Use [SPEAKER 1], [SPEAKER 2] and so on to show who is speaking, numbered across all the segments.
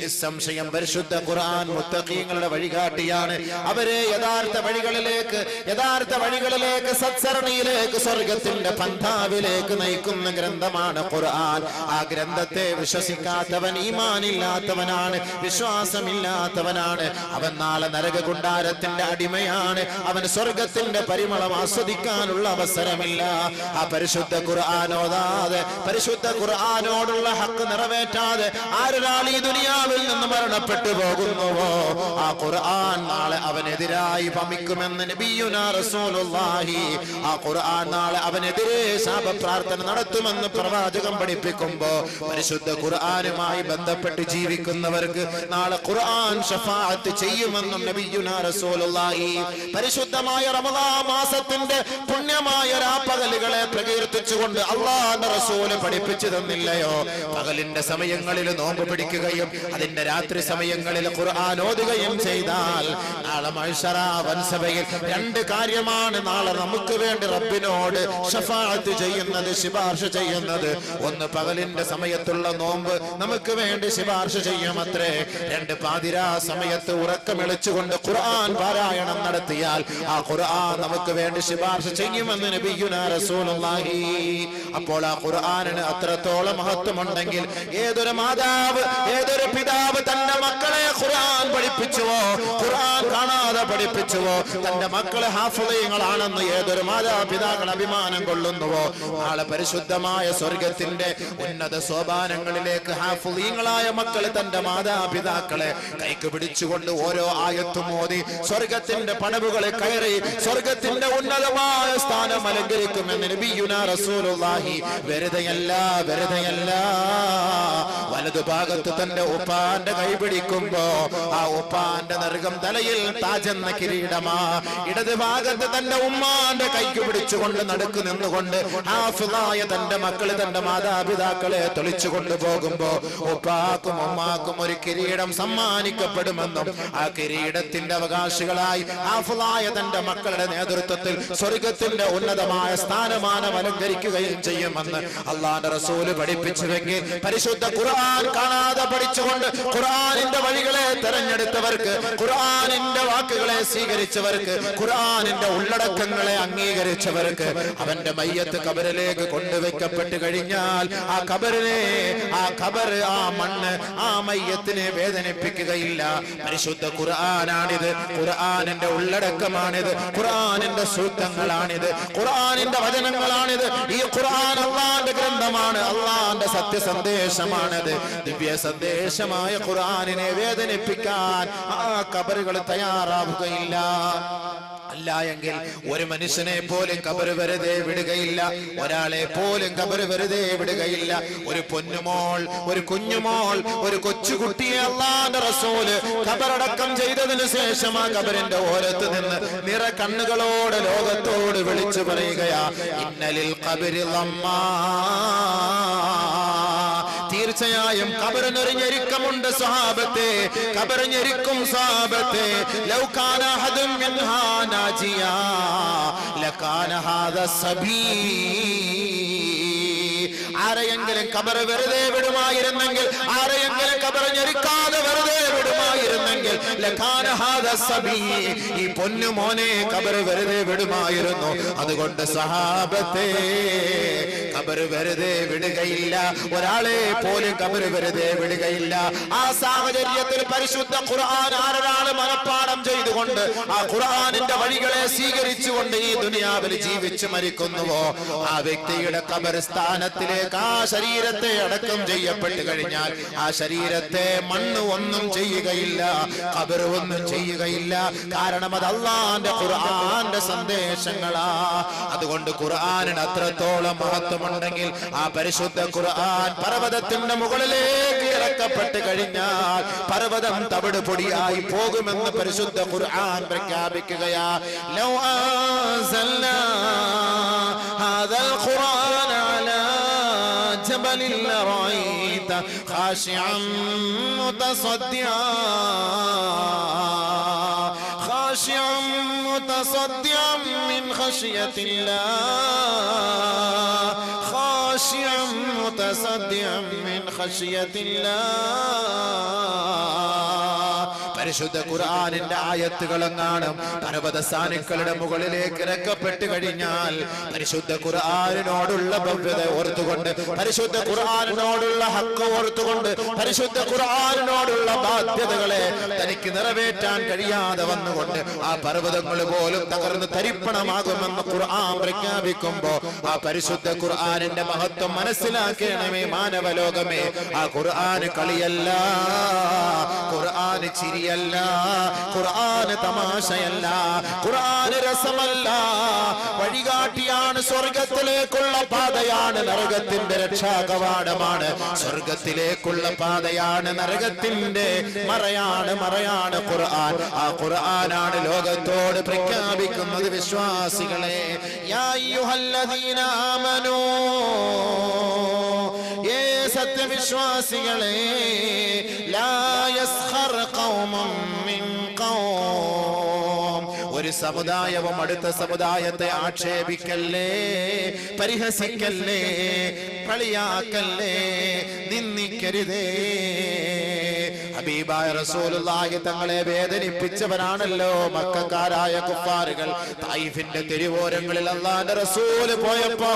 [SPEAKER 1] നിസ്സംശയം പരിശുദ്ധ ഖുർആൻ മുത്തഖീങ്ങളുടെ വഴികാട്ടിയാണ്. അവരെ യഥാർത്ഥ വഴികളിലേക്ക് സത്സരണിയിലേക്ക് സ്വർഗത്തിന്റെ പന്ഥാവിലേക്ക് നയിക്കുന്ന ഗ്രന്ഥമാണ് ഖുർആൻ. ആ ഗ്രന്ഥത്തെ വിശ്വസിക്കാത്തവൻ ഈമാനില്ലാത്തവനാണ്, വിശ്വാസമില്ലാത്തവനാണ്. അവൻ നാളെ നരകകുണ്ടാരത്തിന്റെ അടിമയാണ്. അവൻ സ്വർഗത്തിന്റെ പരിമളം ആസ്വദിക്കാനുള്ള അവസരമില്ല. ആ പരിശുദ്ധ ഖുർആൻ ഓതാതെ, പരിശുദ്ധ ഖുർആനോടുള്ള ഹക്ക് നിറവേറ്റാതെ ആരൊരാൾ ഈ ദുനിയാവിൽ നിന്ന് മരണപ്പെട്ടു പോകുന്നുവോ ആ ഖുർആൻ നാളെ അവനെതിരായി ഭമിക്കുമെന്ന് നബിയുനാ റസൂലുള്ളാഹി. ആ ഖുർആൻ നാളെ അവനെതിരെ ശാപപ്രാർത്ഥന നടത്തുമെന്ന് പ്രവാചകൻ പഠിപ്പിക്കുമ്പോ പരിശുദ്ധ ഖുർആനുമായി ബന്ധപ്പെട്ട് ജീവിക്കുന്നവർക്ക് നാളെ ഖുർആൻ ശഫാഅത്ത് ചെയ്യുമെന്നും നബിയുനാ റസൂലുള്ളാഹി. പരിശുദ്ധമായ റമളാൻ മാസത്തിന്റെ പുണ്യമായ രാപ്പകലുകളെ പ്രകീർത്തിച്ചുകൊണ്ട് അല്ലാഹുവിന്റെ റസൂൽ പഠിപ്പിച്ചു തന്നില്ലയോ? പകലിന്റെ സമയങ്ങളിൽ നോമ്പ് പിടിക്കുകയും അതിന്റെ രാത്രി സമയങ്ങളിൽ ഖുർആൻ ഓതുകയും ചെയ്താൽ നാളെ മഹ്ശറ വൻസഭയിൽ രണ്ട് കാര്യമാണ് നാളെ നമുക്ക് വേണ്ടി റബ്ബിനോട് ശഫാഅത്ത് ചെയ്യുന്നത്, ശുപാർശ ചെയ്യുന്നത്. ഒന്ന്, പകലിന്റെ സമയത്തുള്ള നോമ്പ് നമുക്ക് വേണ്ടി ശുപാർശ ചെയ്യുമത്രേ. രണ്ട്, പാതിരാ സമയത്ത് ഉറക്കമിളിച്ചുകൊണ്ട് ഖുർആൻ പാരായണം നടത്തിയാൽ ആ ഖുർആൻ നമുക്ക് വേണ്ടി ശുപാർശ ചെയ്യുമെന്ന് നബിയുനാ റസൂലുള്ളാഹി. അപ്പോൾ ആ ഖുർആനിന് അത്രത്തോളം മഹത്വമുണ്ടെങ്കിൽ ഏതൊരു മാതാവ്, ഏതൊരു പിതാവ് തന്റെ മക്കളെ ഖുർആൻ പഠിപ്പിച്ചുവോ, ഖുർആൻ കാണാതെ പഠിപ്പിച്ചുവോ, തന്റെ മക്കളെ ഹാഫിളീങ്ങളാണെന്ന് ഏതൊരു മാതാപിതാക്കൾ അഭിമാനം കൊള്ളുന്നുവോ, നാളെ പരിശുദ്ധമായ സ്വർഗത്തിന്റെ ഉന്നത സോപാനങ്ങളിലേക്ക് ഹാഫിളീങ്ങളായ മക്കൾ തന്റെ മാതാപിതാക്കളെ കൈക്ക് പിടിച്ചുകൊണ്ട് ഓരോ ആയത്തും ഓതി സ്വർഗത്തിന്റെ പടവുകളെ കയറി സ്വർഗത്തിന്റെ ഉന്നതമായ സ്ഥാനം അലങ്കരിക്കുമെന്ന് നബിയുനാ റസൂലുള്ളാഹി. വെറുതെയല്ല, വലതുഭാഗത്ത് തന്റെ ഉപ്പാന്റെ കൈ പിടിക്കുമ്പോ ആ ഉപ്പാന്റെ നരകം തലയിൽ താജെന്ന കിരീടമാ. ഇടത് ഭാഗത്ത് തന്റെ ഉമ്മാന്റെ കൈക്ക് പിടിച്ചുകൊണ്ട് നടുക്ക് നിന്നുകൊണ്ട് ഹാഫിളായ തന്റെ മക്കള്, തന്റെ മാതാപിതാക്കളെ തൊളിച്ചു കൊണ്ടുപോകുമ്പോ ഉപ്പാക്കും ഉമ്മാക്കും ഒരു കിരീടം സമ്മാനിക്കപ്പെടുമെന്നും ആ കിരീടത്തിന്റെ അവകാശികളായി ഹാഫിളായ തന്റെ മക്കളുടെ നേതൃത്വത്തിൽ സ്വർഗത്തിന്റെ ഉന്നതമായ സ്ഥാനമാനം അലങ്കരിക്കുകയും ചെയ്യുമെന്ന് അല്ലാഹുവിന്റെ റസൂല് പഠിപ്പിച്ചുവെങ്കിൽ പരിശുദ്ധ ഖുർആൻ കാണാതെ പഠിച്ചുകൊണ്ട് ഖുർആനിന്റെ വഴികളെ തെരഞ്ഞെടുത്തവർക്ക്, ഖുർആനിന്റെ വാക്കുകളെ സ്വീകരിച്ചവർക്ക്, ഖുർആനിന്റെ ഉള്ളടക്കങ്ങളെ അംഗീകരിച്ചവർക്ക് അവന്റെ മയ്യത്ത് ഖബറിലേക്ക് കൊണ്ടുവയ്ക്കപ്പെട്ട് കഴിഞ്ഞാൽ ആ ഖബറിനെ, ആ മണ്ണ് ആ മയ്യത്തിനെ വേദനിപ്പിക്കുകയില്ല. പരിശുദ്ധ ഖുർആനാണിത്, ഖുർആനിന്റെ ഉള്ളടക്കമാണിത്, ഖുർആനിന്റെ സൂക്തങ്ങളാണിത്, ഖുർആനിന്റെ വചനങ്ങളാണിത്. ഈ ഖുർആൻ അല്ലാഹുവിന്റെ ഗ്രന്ഥമാണ്, അല്ലാഹുവിന്റെ സത്യസന്ദേശമാണിത്. ദിവ്യ സന്ദേശമായ ഖുർആനിനെ വേദനിപ്പിക്കാൻ ആ ഖബറുകൾ തയ്യാറാവുകയില്ല. അല്ല എങ്കിൽ ഒരു മനുഷ്യനെ പോലും ഖബർ വെറുതെ വിടുകയില്ല, ഒരാളെ പോലും ഖബർ വെറുതെ വിടുകയില്ല. ഒരു പൊന്നുമോൾ, ഒരു കുഞ്ഞുമോൾ, ഒരു കൊച്ചുകുട്ടിയെ അല്ലാഹുവിന്റെ റസൂല് ഖബറടക്കം ചെയ്തതിനു ശേഷം ആ ഖബറിന്റെ ഓരത്ത് നിന്ന് നിറ കണ്ണുകളോട് ലോകത്തോട് വിളിച്ചു പറയുകയാ, ഇന്നലിൽ ഖബരി ലമ്മാ. തീർച്ചയായും ഖബറിനൊരു ഞെരുക്കമുണ്ട് സ്വഹാബത്തെ, ഖബർ ഞെരുക്കും സ്വഹാബത്തെ. ലൗ കാന അഹദുൻ മിൻഹാ നാജിയാ ലകാന ഹാദാ സബീ. ആരെയെങ്കിലും ഖബർ വെറുതെ വിടുമായിരുന്നെങ്കിൽ, ആരെയെങ്കിലും ഖബർ ഞെരുക്കാതെ വെറുതെ വിടുമായിരുന്നെങ്കിൽ ലകാന ഹാദാ സബീ, ഈ പൊന്നുമോനെ ഖബർ വെറുതെ വിടുമായിരുന്നു. അതുകൊണ്ട് സ്വഹാബത്തെ ഖബർ വെറുതെ വിടുകയില്ല, ഒരാളെ പോലും ഖബർ വെറുതെ വിടുകയില്ല. ആ സാഹചര്യത്തിൽ പരിശുദ്ധ ഖുർആൻ ആരൊരാൾ മനപ്പാഠം ചെയ്തുകൊണ്ട് ആ ഖുർആനിന്റെ വഴികളെ സ്വീകരിച്ചുകൊണ്ട് ഈ ദുനിയാവിൽ ജീവിച്ചു മരിക്കുന്നുവോ ആ വ്യക്തിയുടെ ഖബർ സ്ഥാനത്തിലേക്ക് ആ ശരീരത്തെ അടക്കം ചെയ്യപ്പെട്ട് കഴിഞ്ഞാൽ ആ ശരീരത്തെ മണ്ണ് ഒന്നും ചെയ്യുകയില്ല, ഖബർ ഒന്നും ചെയ്യുകയില്ല. കാരണം അത് അല്ലാഹുവിന്റെ ഖുർആന്റെ സന്ദേശങ്ങളാ. അതുകൊണ്ട് ഖുർആനിന് അത്രത്തോളം മഹത്വമുണ്ടെങ്കിൽ ആ പരിശുദ്ധ ഖുർആൻ പർവ്വതത്തിന്റെ മുകളിലേക്ക് ഇറക്കപ്പെട്ട് കഴിഞ്ഞാൽ പർവ്വതം തവിട് പൊടിയായി പോകുമെന്ന് പരിശുദ്ധ ഖുർആൻ പ്രഖ്യാപിക്കുകയാ. ലൗ അൻസൽനാ ഹാദൽ ഖുർആന അലാ ജബലിൻ ലറഅയ്ത ഖാശിഅൻ മുതസദ്ദിആ خاشعا متصدعا من خشية الله خاشعا متصدعا من خشية الله പരിശുദ്ധ ഖുർആനിന്റെ ആയത്തുകളെങ്ങാനും പർവ്വത സാനുക്കളുടെ മുകളിലേക്ക് ഇറക്കപ്പെട്ട് കഴിഞ്ഞാൽ പരിശുദ്ധ ഖുർആനിനോടുള്ള ഭവ്യത ഓർത്തുകൊണ്ട്, പരിശുദ്ധ ഖുർആനിനോടുള്ള ഹക്ക് ഓർത്തുകൊണ്ട്, പരിശുദ്ധ ഖുർആനിനോടുള്ള ബാധ്യതകളെ തനിക്ക് നിറവേറ്റാൻ കഴിയാതെ വന്നുകൊണ്ട് ആ പർവ്വതങ്ങൾ പോലും തകർന്ന് തരിപ്പണമാകുമെന്ന് ഖുർആൻ പ്രഖ്യാപിക്കുമ്പോ ആ പരിശുദ്ധ ഖുർആനിന്റെ മഹത്വം മനസ്സിലാക്കണമേ മാനവലോകമേ. ആ ഖുർആന് കളിയല്ല, ഖുർആന് ചിരിയല്ല, ഖുർആന് തമാശയല്ല, ഖുർആന് രസമല്ല, വഴികാട്ടിയാണ്. സ്വർഗത്തിലേക്കുള്ള പാതയാണ്, നരകത്തിന്റെ രക്ഷാകവാടമാണ്. സ്വർഗത്തിലേക്കുള്ള പാതയാണ്, നരകത്തിന്റെ മറയാണ് ഖുർആൻ. ആ ഖുർആനാണ് ലോകത്തോട് പ്രഖ്യാപിക്കുന്നത്, വിശ്വാസികളെ, യാ അയ്യുഹല്ലദീന ആമനൂ, ഏ സത്യവിശ്വാസികളെ, ലാ യസ്ഖർ ഖൗമും മിൻ ഖൗം, ഒരു സമുദായവും അടുത്ത സമുദായത്തെ ആക്ഷേപിക്കല്ലേ, പരിഹസിക്കല്ലേ, കളിയാക്കല്ലേ, നിന്ദിക്കരുതേ. ഹബീബായ റസൂലുള്ളാഹി തങ്ങളെ വേദനിപ്പിച്ചവരാണല്ലോ മക്കക്കാരായ കുഫാറുകൾ. തായിഫിന്റെ തെരുവോരങ്ങളിൽ അല്ലാഹുവിന്റെ റസൂൽ പോയപ്പോ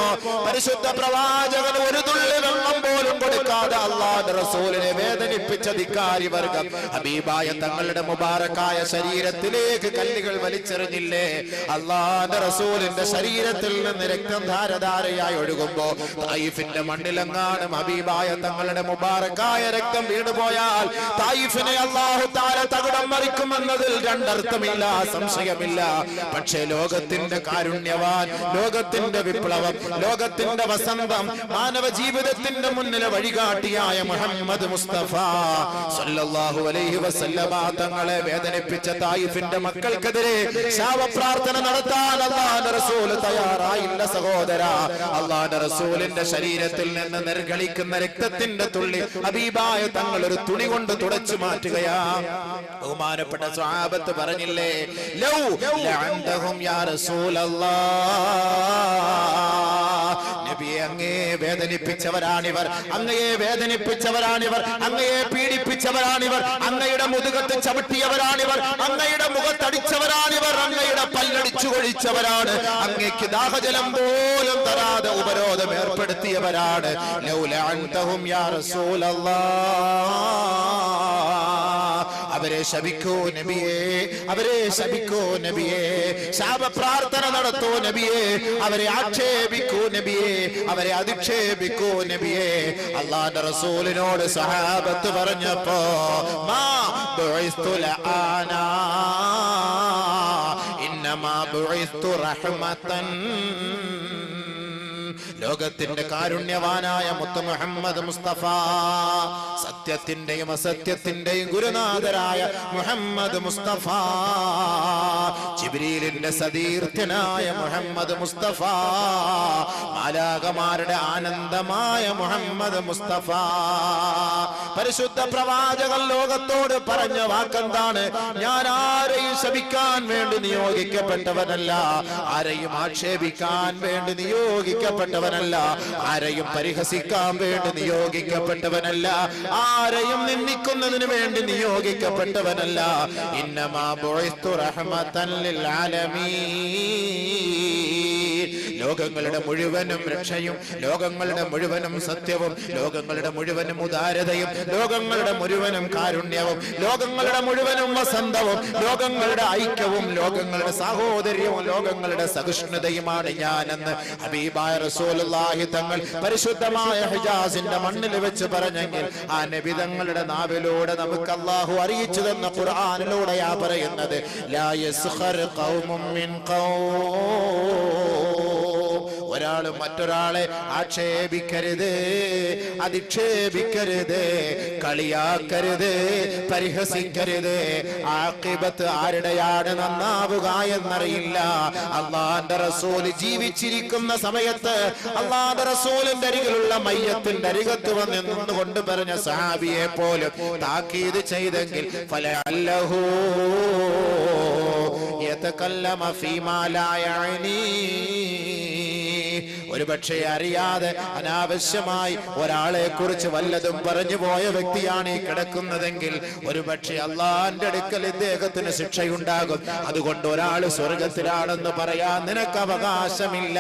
[SPEAKER 1] പരിശുദ്ധ പ്രവാചകൻ ഒരു തുള്ളി വെള്ളം പോലും കൊടുക്കാതെ അല്ലാഹുവിന്റെ റസൂലിനെ വേദനിപ്പിച്ച ധിക്കാരി വർഗം ഹബീബായ തങ്ങളുടെ മുബാറക്കായ ശരീരത്തിലേക്ക് കല്ലുകൾ വലിച്ചെറിഞ്ഞില്ലേ? അല്ലാഹുവിന്റെ റസൂലിന്റെ ശരീരത്തിൽ നിന്ന് രക്തം ധാരധാരയായി ഒഴുകുമ്പോ തായിഫിന്റെ മണ്ണിലെങ്ങാനും ഹബീബായ തങ്ങളുടെ മുബാറക്കായ രക്തം വീണുപോയാൽ തായിഫിനെ അല്ലാഹു തആല തകിടം മറിക്കുമെന്നതിൽ രണ്ടർത്ഥമില്ല, സംശയമില്ല. പക്ഷേ ലോകത്തിന്റെ കാരുണ്യവാൻ, ലോകത്തിന്റെ വിപ്ലവം, ലോകത്തിന്റെ വസന്തം, മാനവ ജീവിതത്തിന്റെ മുന്നിലെ വഴികാട്ടിയായ മുഹമ്മദ് മുസ്തഫ സല്ലല്ലാഹു അലൈഹി വസല്ലമ തങ്ങളെ വേദനിപ്പിച്ച തായിഫിന്റെ മക്കൾക്കെതിരെ ശാപപ്രാർത്ഥന നടത്താൻ അല്ലാഹുവിന്റെ റസൂൽ തയ്യാറായില്ല സഹോദര. അല്ലാഹുവിന്റെ റസൂലിന്റെ ശരീരത്തിൽ നിന്ന് നിർഗളിക്കുന്ന രക്തത്തിന്റെ തുള്ളി ഹബീബായ തങ്ങൾ ഒരു തുണി കൊണ്ട് തുടച്ചു മാറ്റുകയാ. ബഹുമാനപ്പെട്ട സ്വഹാബത്ത് പറഞ്ഞില്ലേ, ലൗ ലഅൻതഹും യാ റസൂലല്ലാഹ്, നബിയെ അങ്ങയെ വേദനിപ്പിച്ചവരാണിവർ, അങ്ങയെ വേദനിപ്പിച്ചവരാണിവർ, അങ്ങയെ പീഡിപ്പിച്ചവരാണിവർ, അങ്ങയുടെ മുതുകത്ത് ചവിട്ടിയവരാണിവർ, അങ്ങയുടെ മുഖത്തടിച്ചവരാണിവർ, അങ്ങയുടെ പല്ലടിച്ചു കൊഴിച്ചവരാണ്, അങ്ങയ്ക്ക് ദാഹജലം പോലും തരാതെ ഉപരോധം ഏർപ്പെടുത്തിയവരാണ്. ലൗ ലഅൻതഹും യാ റസൂലല്ലാഹ്, അവരെ ശപിക്കൂ നബിയേ, അവരെ ശപിക്കൂ നബിയേ, ശാപപ്രാർത്ഥന നടത്തൂ നബിയേ, അവരെ ആക്ഷേപിക്കൂ നബിയേ, അവരെ അധിക്ഷേപിക്കൂ നബിയേ. അല്ലാഹുവിന്റെ റസൂലിനോട് സഹാബത്ത് പറഞ്ഞപ്പോ മാ ബുഇസ്തു ലഅനാ ഇന്നമാ ബുഇസ്തു റഹ്മതൻ, ലോകത്തിന്റെ കാരുണ്യവാനായ മുത്ത് മുഹമ്മദ് മുസ്തഫ, സത്യത്തിന്റെയും അസത്യത്തിന്റെയും ഗുരുനാഥരായ മുഹമ്മദ് മുസ്തഫ, ജിബ്രീലിന്റെ സതീർത്ഥ്യനായ മുഹമ്മദ് മുസ്തഫ, മാലാകമാരുടെ ആനന്ദമായ മുഹമ്മദ് മുസ്തഫ. പരിശുദ്ധ പ്രവാചകൻ ലോകത്തോട് പറഞ്ഞ വാക്കെന്താണ്? ഞാൻ ആരെയും ശപിക്കാൻ വേണ്ടി നിയോഗിക്കപ്പെട്ടവനല്ല, ആരെയും ആക്ഷേപിക്കാൻ വേണ്ടി നിയോഗിക്കപ്പെട്ടവനല്ല, ആരെയും പരിഹസിക്കാൻ വേണ്ടി നിയോഗിക്കപ്പെട്ടവനല്ല, ആരെയും നിന്ദിക്കുന്നതിന് വേണ്ടി നിയോഗിക്കപ്പെട്ടവനല്ല. ഇന്നമാ ബുഇസ്തു റഹ്മതൻ ലിൽ ആലമീൻ, ലോകങ്ങളുടെ മുഴുവനും രക്ഷയും, ലോകങ്ങളുടെ മുഴുവനും സത്യവും, ലോകങ്ങളുടെ മുഴുവനും ഉദാരതയും, ലോകങ്ങളുടെ മുഴുവനും കാരുണ്യവും, ലോകങ്ങളുടെ മുഴുവനും വസന്തവും, ലോകങ്ങളുടെ ഐക്യവും, ലോകങ്ങളുടെ സാഹോദര്യവും, ലോകങ്ങളുടെ സഹിഷ്ണുതയുമാണ് ഞാനെന്ന് ഹബീബായ റസൂലുള്ളാഹി തങ്ങൾ പരിശുദ്ധമായ ഹിജാസിന്റെ മണ്ണിൽ വെച്ച് പറഞ്ഞെങ്കിൽ ആ നബി തങ്ങളുടെ നാവിലൂടെ നമുക്ക് അല്ലാഹു അറിയിച്ചു തന്ന ഖുർആനിലൂടെയാ പറയുന്നത്, ലാ യസ്ഖർ ഖൗമും മിൻ ഖൗം, ഒരാളും മറ്റൊരാളെ ആക്ഷേപിക്കരുത്, അധിക്ഷേപിക്കരുത്, കളിയാക്കരുത്, പരിഹസിക്കരുത്. ആഖിബത്ത് ആരുടെയാണ് നന്നാവുക എന്നറിയില്ല. അല്ലാഹുവിന്റെ റസൂൽ ജീവിച്ചിരിക്കുന്ന സമയത്ത് അല്ലാഹുവിന്റെ റസൂലിന്റെ അരികിലുള്ള മയ്യത്തിന്റെ അരികത്ത് വന്ന് നിന്നുകൊണ്ട് പറഞ്ഞ സഹാബിയെ പോലും താക്കീത് ചെയ്തെങ്കിൽ ഫലഅല്ലഹു യതകല്ലമ ഫീമാ ലാ യഅനി, ഒരുപക്ഷെ അറിയാതെ അനാവശ്യമായി ഒരാളെ കുറിച്ച് വല്ലതും പറഞ്ഞു പോയ വ്യക്തിയാണ് ഈ കിടക്കുന്നതെങ്കിൽ ഒരുപക്ഷെ അള്ളാന്റെ അടുക്കൽ ഇദ്ദേഹത്തിന് ശിക്ഷയുണ്ടാകും. അതുകൊണ്ട് ഒരാൾ സ്വർഗത്തിലാണെന്ന് പറയാൻ നിനക്ക് അവകാശമില്ല.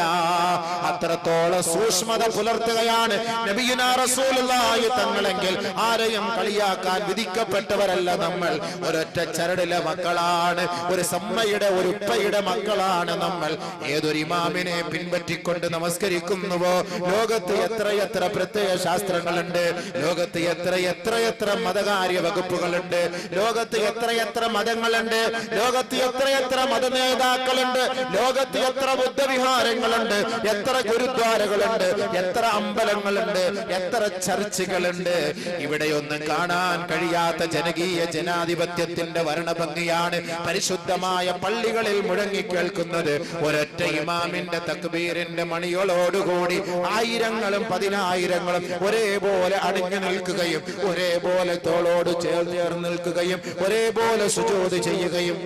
[SPEAKER 1] അത്രത്തോളം സൂക്ഷ്മത പുലർത്തുകയാണ് നബിയുനാ റസൂലുള്ളാഹി തങ്ങളെങ്കിൽ ആരെയും കളിയാക്കാൻ വിധിക്കപ്പെട്ടവരല്ല നമ്മൾ. ഒരൊറ്റ ചരടിലെ മക്കളാണ്, ഒരു സമ്മയുടെ ഒരു ഉപ്പയുടെ മക്കളാണ് നമ്മൾ. ഏതൊരു ഇമാമിനെ പിൻപറ്റിക്കൊണ്ട് നമസ്കരിക്കുന്നുവോ ലോകത്ത് എത്രയെത്ര പ്രത്യയ ശാസ്ത്രങ്ങളുണ്ട്, ലോകത്ത് എത്രയെത്ര മതകാര്യ വകുപ്പുകളുണ്ട്, ലോകത്ത് എത്രയെത്ര മതങ്ങളുണ്ട്, ലോകത്ത് എത്രയെത്ര മത നേതാക്കളുണ്ട്, ലോകത്ത് എത്ര ബുദ്ധവിഹാരങ്ങളുണ്ട്, എത്ര ഗുരുദ്വാരകളുണ്ട്, എത്ര അമ്പലങ്ങളുണ്ട്, എത്ര ചർച്ചുകളുണ്ട്. ഇവിടെയൊന്നും കാണാൻ കഴിയാത്ത ജനകീയ ജനാധിപത്യത്തിന്റെ വർണ്ണഭംഗിയാണ് പരിശുദ്ധമായ പള്ളികളിൽ മുഴങ്ങിക്കേൾക്കുന്നത്. ഒരൊറ്റ ഇമാമിന്റെ തക്ബീറിന്റെ മണികളോടുകൂടി ആയിരങ്ങളും പതിനായിരങ്ങളും ഒരേപോലെ അണിഞ്ഞു നിൽക്കുകയും ഒരേപോലെ തോളോട് ചേർന്ന് നിൽക്കുകയും ഒരേപോലെ സുജൂദ് ചെയ്യുകയും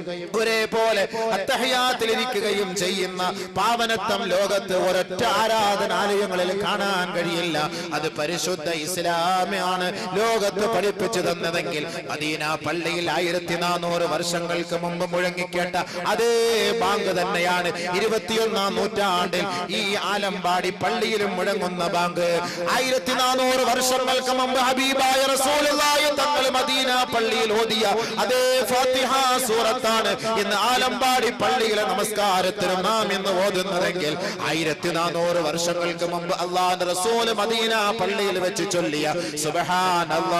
[SPEAKER 1] ഒരേപോലെ അത്തഹിയാത്തിലിരിക്കുകയും ചെയ്യുന്ന പാവനത്വം ലോകത്ത് ഒരൊറ്റ ആരാധനാലയങ്ങളിൽ കാണാൻ കഴിയില്ല. അത് പരിശുദ്ധ ഇസ്ലാമാണ് ലോകത്ത് പഠിപ്പിച്ചു തന്നതെങ്കിൽ മദീന പള്ളിയിൽ 1400 വർഷങ്ങൾക്ക് മുമ്പ് മുഴങ്ങിക്കേട്ട അതേ ബാങ്ക് തന്നെയാണ് 21ാം നൂറ്റാണ്ടിൽ ഈ ആലമ്പാടി പള്ളിയിലും മുഴങ്ങുന്ന ബാങ്ക്. 1400 വർഷങ്ങൾക്ക് മുമ്പ് ഹബീബായ റസൂലുള്ളാഹി തങ്ങൾ മദീന പള്ളിയിൽ ഓതിയ അതേ ഫാത്തിഹ സൂറത്താണ് ഇന്ന് ആലമ്പാടി പള്ളിയിലെ നമസ്കാരത്തിന് നാം ഇന്ന് ഓതുന്നതെങ്കിൽ 1400 വർഷങ്ങൾക്ക് മുമ്പ് അല്ലാഹുവിന്റെ റസൂൽ മദീന പള്ളിയിൽ വെച്ച് ചൊല്ലിയ സുബ്ഹാനല്ലാഹ്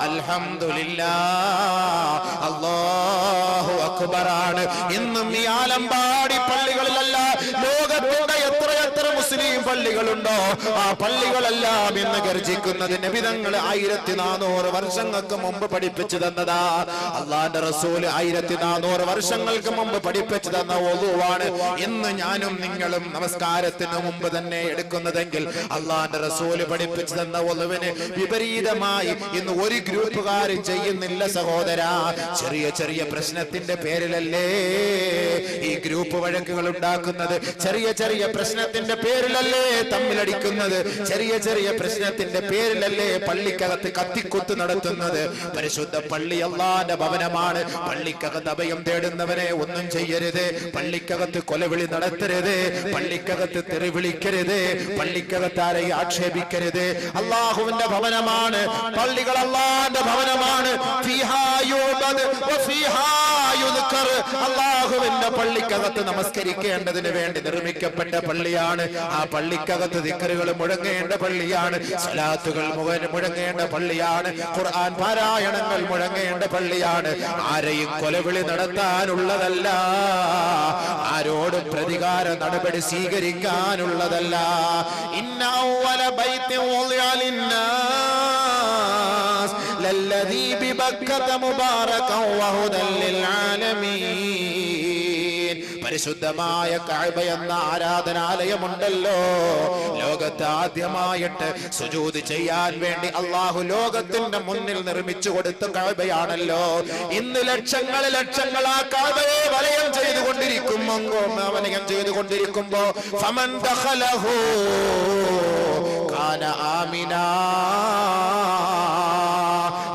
[SPEAKER 1] അൽഹംദുലില്ലാഹ് അല്ലാഹു അക്ബറാണ് ഇന്നും ഈ ആലമ്പാടി പള്ളികളിലല്ല ലോകത്തിന്റെ എത്രയെത്ര മുസ്ലിം പള്ളികളുണ്ടോ ആ പള്ളികളെല്ലാം ഇന്ന് ഗർജിക്കുന്നത് നബിതങ്ങൾ 1400 വർഷങ്ങൾക്ക് മുമ്പ് പഠിപ്പിച്ചു തന്നതാ. അള്ളാന്റെ റസൂൽ 1400 വർഷങ്ങൾക്ക് മുമ്പ് പഠിപ്പിച്ചു തന്ന വുളൂവാണ് ഇന്ന് ഞാനും നിങ്ങളും നമസ്കാരത്തിന് മുമ്പ് തന്നെ എടുക്കുന്നതെങ്കിൽ അള്ളാന്റെ റസൂൽ പഠിപ്പിച്ചു തന്ന വുളൂവിന് വിപരീതമായി ഇന്ന് ഒരു ഗ്രൂപ്പുകാരും ചെയ്യുന്നില്ല സഹോദരാ. ചെറിയ ചെറിയ പ്രശ്നത്തിന്റെ പേരിലല്ലേ ഈ ഗ്രൂപ്പ് വഴക്കുകൾ ഉണ്ടാക്കുന്നത്, ചെറിയ ചെറിയ പ്രശ്നത്തിന്റെ പേരിലല്ലേ തമ്മിലടിക്കുന്നത്, ചെറിയ ചെറിയ പ്രശ്നത്തിന്റെ പേരിലല്ലേ പള്ളിക്കകത്ത് കത്തിക്കുത്ത് നടത്തുന്നത്. പരിശുദ്ധ പള്ളി അല്ലാഹുവിന്റെ ഭവനമാണ്. പള്ളിക്കകത്ത് അഭയം തേടുന്നവനെ ഒന്നും ചെയ്യരുത്, പള്ളിക്കകത്ത് കൊലവിളി നടത്തരുത്, പള്ളിക്കകത്ത് തെറി വിളിക്കരുത്, പള്ളിക്കകത്ത് ആരെയും ആക്ഷേപിക്കരുത്. അല്ലാഹുവിന്റെ ഭവനമാണ് പള്ളികൾ, അല്ലാഹുവിന്റെ ഭവനമാണ്. ഫീഹാ യുബദ് വഫീഹാ യുദ്കർ. അല്ലാഹുവിന്റെ പള്ളിക്കകത്ത് നമസ്കരിക്കേണ്ടതിന് വേണ്ടി നിർമ്മിക്കപ്പെട്ട പള്ളിയാണ്. ആ പള്ളിക്കകത്ത് ദിക്റുകൾ മുഴങ്ങേണ്ട പള്ളിയാണ്, സ്വലാത്തുകൾ മുഴങ്ങേണ്ട പള്ളിയാണ്, ഖുർആൻ പാരായണങ്ങൾ മുഴങ്ങേണ്ട പള്ളിയാണ്. ആരെയും കൊലവിളി നടത്താനുള്ളതല്ല, ആരോടും പ്രതികാര നടപടി സ്വീകരിക്കാനുള്ളതല്ല. ഇന്ന അവ്വല ബൈത്തിൻ വുളിഅ ലിന്നാസ് ലല്ലദീ ബിബക്കത മുബാറകൻ വഹുദൻ ലിൽ ആലമീൻ. പരിശുദ്ധമായ കഅബ എന്ന ആരാധനാലയമുണ്ടല്ലോ, ലോകത്ത് ആദ്യമായിട്ട് സുജൂദ് ചെയ്യാൻ വേണ്ടി അല്ലാഹു ലോകത്തിന്റെ മുന്നിൽ നിർമ്മിച്ചു കൊടുത്ത കഅബയാണല്ലോ. ഇന്ന് ലക്ഷങ്ങൾ ആ കഅബയെ വലയം ചെയ്തുകൊണ്ടിരിക്കുമ്പോ ഫമൻ ദഖലഹു കാന ആമിനാ.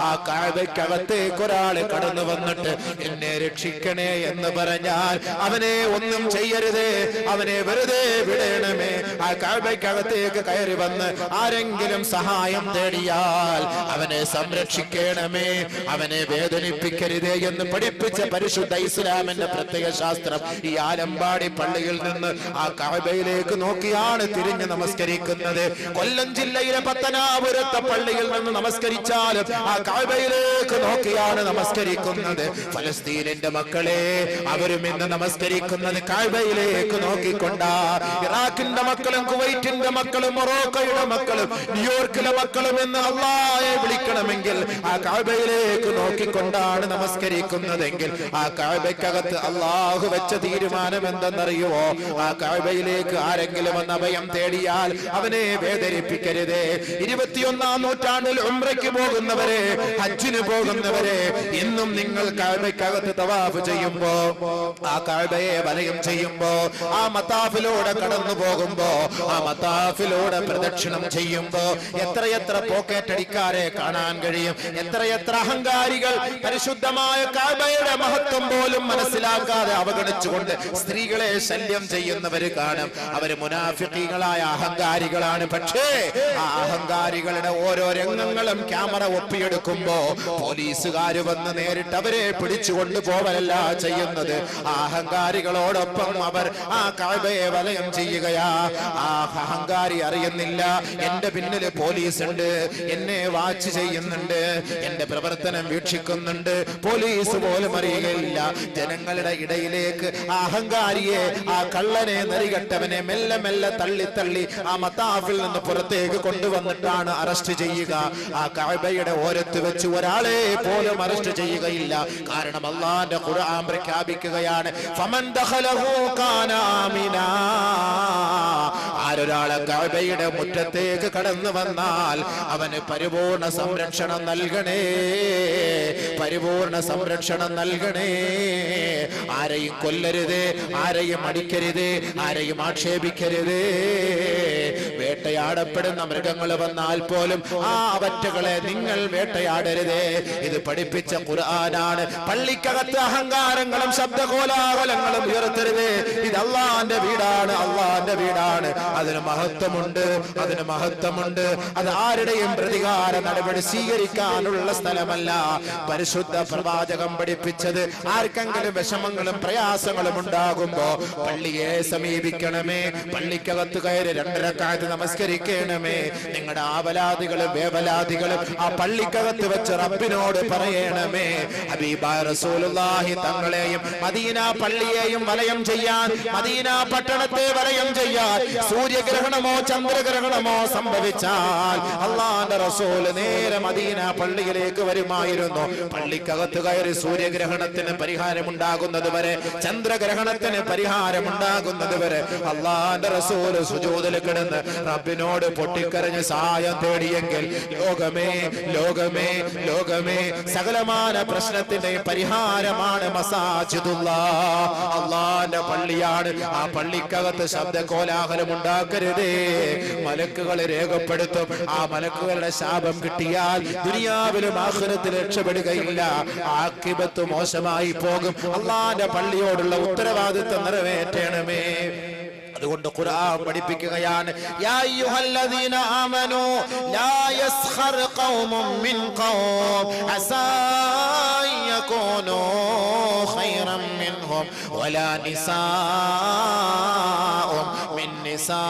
[SPEAKER 1] ആ കഅബയ്ക്കകത്തേക്ക് ഒരാൾ കടന്നു വന്നിട്ട് എന്നെ രക്ഷിക്കണേ എന്ന് പറഞ്ഞാൽ അവനെ ഒന്നും ചെയ്യരുതേ, അവനെ വെറുതെ വിടണമേ. ആ കഅബയ്ക്കകത്തേക്ക് കയറി വന്ന് ആരെങ്കിലും സഹായം തേടിയാൽ അവനെ സംരക്ഷിക്കണമേ, അവനെ വേദനിപ്പിക്കരുതേ എന്ന് പഠിപ്പിച്ച പരിശുദ്ധ ഇസ്ലാമിന്റെ പ്രത്യേക ശാസ്ത്രം. ഈ ആലമ്പാടി പള്ളിയിൽ നിന്ന് ആ കഅബയിലേക്ക് നോക്കിയാണ് തിരിഞ്ഞ് നമസ്കരിക്കുന്നത്. കൊല്ലം ജില്ലയിലെ പത്തനാപുരത്തെ പള്ളിയിൽ നിന്ന് നമസ്കരിച്ചാലും ആ കഅബയിലേക്ക് നോക്കിയാണ് നമസ്കരിക്കുന്നത്. ഫലസ്തീനിന്റെ മക്കളെ, അവരും ഇന്ന് നമസ്കരിക്കുന്നത് കഅബയിലേക്ക് നോക്കിക്കൊണ്ടാ. ഇറാഖിന്റെ മക്കളും കുവൈറ്റിന്റെ മക്കളും മൊറോക്കോയുടെ മക്കളും ന്യൂയോർക്കിലെ മക്കളും എന്ന് അല്ലാഹയെ വിളിക്കണമെങ്കിൽ ആ കഅബയിലേക്ക് നോക്കിക്കൊണ്ടാണ് നമസ്കരിക്കുന്നതെങ്കിൽ ആ കഅബയ്ക്കകത്ത് അല്ലാഹു വെച്ച തീരുമാനം എന്തെന്നറിയുമോ? ആ കഅബയിലേക്ക് ആരെങ്കിലും വന്ന് അഭയം തേടിയാൽ അവനെ വേദനിപ്പിക്കരുത്. 21ാം നൂറ്റാണ്ടിൽ ഉംറയ്ക്ക് പോകുന്നവരെ, ഹജ്ജിന് പോകുന്നവരെ, ഇന്നും നിങ്ങൾ കഅബയ്ക്കകത്ത് തവാഫ് ചെയ്യുമ്പോ, ആ കഅബയെ വലയം ചെയ്യുമ്പോ, ആ മതാഫിലൂടെ കടന്നു പോകുമ്പോ, ആ മതാഫിലൂടെ പ്രദക്ഷിണം ചെയ്യുമ്പോ എത്രയെത്ര പോക്കറ്റടിക്കാരെ കാണാൻ കഴിയും. എത്രയെത്ര അഹങ്കാരികൾ പരിശുദ്ധമായ കഅബയുടെ മഹത്വം പോലും മനസ്സിലാക്കാതെ അവഗണിച്ചുകൊണ്ട് സ്ത്രീകളെ ശല്യം ചെയ്യുന്നവര് കാണും. അവര് മുനാഫിഖീങ്ങളായ അഹങ്കാരികളാണ്. പക്ഷേ ആ അഹങ്കാരികളുടെ ഓരോ രംഗങ്ങളും ക്യാമറ ഒപ്പിയെടുക്കുമ്പോ പോലീസുകാർ വന്ന് നേരിട്ട് അവരെ പിടിച്ചുകൊണ്ട് പോവലല്ല ചെയ്യുന്നത്. ആ അഹങ്കാരികളോടൊപ്പം അവർ ആ കഅബയെ വലയം ചെയ്യുകയാ. ആ അഹങ്കാരി അറിയുന്നില്ല എന്റെ പിന്നില് പോലീസ് ഉണ്ട്, എന്നെ വാച്ച് ചെയ്യുന്നുണ്ട്, എന്റെ പ്രവർത്തനം വീക്ഷിക്കുന്നുണ്ട്. പോലീസ് പോലും അറിയുകയില്ല. ജനങ്ങളുടെ ഇടയിലേക്ക് ആ അഹങ്കാരിയെ, ആ കള്ളനെ, നെറികെട്ടവനെ മെല്ലെ മെല്ലെ തള്ളി തള്ളി ആ മതാഫിൽ നിന്ന് പുറത്തേക്ക് കൊണ്ടുവന്നിട്ടാണ് അറസ്റ്റ് ചെയ്യുക. ആ കഅബയുടെ ഓരത്ത് വെച്ച് ഒരാളെ പോലും അറസ്റ്റ് ചെയ്യുകയില്ല. കാരണം അല്ലാഹുവിന്റെ ഖുർആൻ പ്രഖ്യാപിക്കുകയാണ്, ഫമൻ ദഖലഹു കാന ആമിനാ. ആരൊരാളെ കഅബയുടെ മുറ്റത്തേക്ക് കടന്നു വന്നാൽ അവന് പരിപൂർണ സംരക്ഷണം നൽകണേ, പരിപൂർണ സംരക്ഷണം നൽകണേ. ആരെയും കൊല്ലരുത്, ആരെയും അടിക്കരുത്, ആരെയും ആക്ഷേപിക്കരുത്. വേട്ടയാടപ്പെടുന്ന മൃഗങ്ങൾ വന്നാൽ പോലും ആ അവറ്റകളെ നിങ്ങൾ വേട്ടയാടരുത്. ഇത് പഠിപ്പിച്ച ഖുർആനാണ്. പള്ളിക്കകത്ത് അഹങ്കാരങ്ങളും ശബ്ദകോലാഹലങ്ങളും ഉയർത്തരുത്. ഇത് അള്ളാന്റെ വീടാണ്, അള്ളാന്റെ വീടാണ്. അതിന് മഹത്വമുണ്ട്, അതിന് മഹത്വമുണ്ട്. അത് ആരുടെയും പ്രതികാര നടപടി സ്വീകരിക്കാനുള്ള സ്ഥലമല്ല. പരിശുദ്ധ പ്രവാചകം പഠിപ്പിച്ചത്, ആർക്കെങ്കിലും വിഷമങ്ങളും പ്രയാസങ്ങളും ഉണ്ടാകുമ്പോ പള്ളിയെ സമീപിക്കണമേ, പള്ളിക്കകത്ത് കയറി 2 റക്അത്ത് നമസ്കരിക്കണമേ. നിങ്ങളുടെ ആവലാദികളും വേവലാദികളും ആ പള്ളിക്കകത്ത് വെച്ച് റബ്ബിനോട് പറയണമേ. ഹബീബായ റസൂലുള്ളാഹി തങ്ങളെയും മദീന പള്ളിയെയും വലയം ചെയ്യാൻ, മദീന പട്ടണത്തെ വലയം ചെയ്യാൻ സൂര്യഗ്രഹണമോ ചന്ദ്രഗ്രഹണമോ സംഭവിച്ചാൽ അല്ലാഹുവിന്റെ റസൂൽ നേരെ മദീന പള്ളിയിലേക്ക് വരുമായിരുന്നു. പള്ളിക്കകത്ത് കയറി സൂര്യഗ്രഹണത്തിന് പരിഹാരമുണ്ടാകുന്നത് വരെ, ചന്ദ്രഗ്രഹണത്തിന് പരിഹാരമുണ്ടാകുന്നത് വരെ അല്ലാഹുവിന്റെ റസൂൽ സുജൂദിൽ കിടന്ന് റബ്ബിനോട് പൊട്ടിക്കരഞ്ഞ് സഹായം തേടിയെങ്കിൽ ലോകമേ ലോകമേ ലോകമേ സകലമാന പ്രശ്നത്തിന്റെ പരിഹാരമാണ് മസാജിദുല്ലാഹ്, അല്ലാഹുവിന്റെ പള്ളിയാണ്. ആ പള്ളിക്കകത്ത് ശബ്ദ കോലാഹലം ഉണ്ടാക്കരുതേ. മലക്കുകൾ രേഖപ്പെടുത്തും. ആ മലക്കുകളുടെ ശാപം കിട്ടിയാൽ ദുനിയാവിലും ആഖിറത്തിലും രക്ഷപ്പെടുകയില്ല. ആഖിബത്ത് മോശമായി പോകും. അല്ലാഹുവിന്റെ പള്ളിയോടുള്ള ഉത്തരവാദിത്വം നിറവേറ്റണമേ. അതുകൊണ്ട് ഖുർആൻ പഠിപ്പിക്കുകയാണ്, യാ അയ്യുഹല്ലദീന ആമനൂ ലാ യസ്ഖർ ഖൗമും മിൻ ഖൗം അസാ യകൂനൂ ഖൈറൻ മിൻഹും വലാ നിസാഉം മിൻ നിസാ.